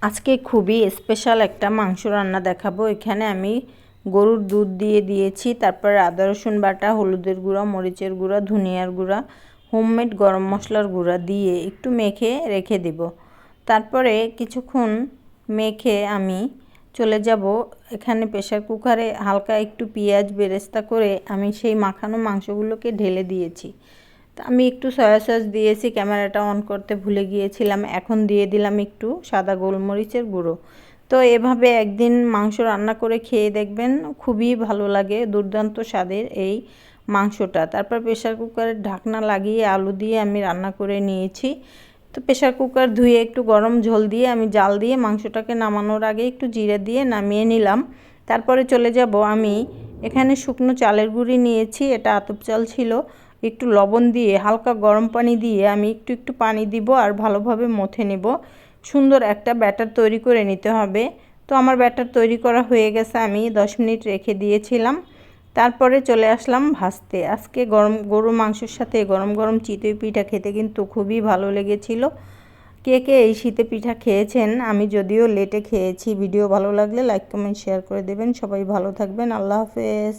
আজকে খুবই স্পেশাল একটা মাংস রান্না দেখাবো। এখানে আমি গরুর দুধ দিয়ে দিয়েছি, তারপর আদা রসুন বাটা, হলুদের গুঁড়া, মরিচের গুঁড়া, ধনিয়ার গুঁড়া, হোমমেড গরম মশলার গুঁড়া দিয়ে একটু মেখে রেখে দেব। তারপরে কিছুক্ষণ মেখে আমি চলে যাব এখানে প্রেসার কুকারে হালকা একটু পেঁয়াজ বেরেস্তা করে আমি সেই মাখানো মাংসগুলোকে ঢেলে দিয়েছি। আমি একটু সয়া সস দিয়েছি, ক্যামেরাটা অন করতে ভুলে গিয়েছিলাম। এখন দিয়ে দিলাম একটু সাদা গোলমরিচের গুঁড়ো। তো এভাবে একদিন মাংস রান্না করে খেয়ে দেখবেন, খুবই ভালো লাগে, দুর্দান্ত স্বাদের এই মাংসটা। তারপর প্রেসার কুকারের ঢাকনা লাগিয়ে আলু দিয়ে আমি রান্না করে নিয়েছি। তো প্রেসার কুকার ধুয়ে একটু গরম ঝোল দিয়ে আমি জাল দিয়ে মাংসটাকে নামানোর আগে একটু জিরে দিয়ে নামিয়ে নিলাম। তারপরে চলে যাব আমি এখানে শুকনো চালের গুঁড়ি নিয়েছি, এটা আতপ চাল ছিল। একটু লবণ দিয়ে হালকা গরম পানি দিয়ে আমি একটু পানি দিব আর ভালোভাবে মথে নেব। সুন্দর একটা ব্যাটার তৈরি করে নিতে হবে। তো আমার ব্যাটার তৈরি করা হয়ে গেছে, আমি 10 মিনিট রেখে দিয়েছিলাম। তারপরে চলে আসলাম ভাজতে। আজকে গরুর মাংসের সাথে গরম গরম চিতই পিঠা খেতে কিন্তু খুবই ভালো লেগেছিল। কে কে এই শীতে পিঠা খেয়েছেন? আমি যদিও লেটে খেয়েছি। ভিডিও ভালো লাগলে লাইক কমেন্ট শেয়ার করে দেবেন। সবাই ভালো থাকবেন। আল্লাহ হাফেজ।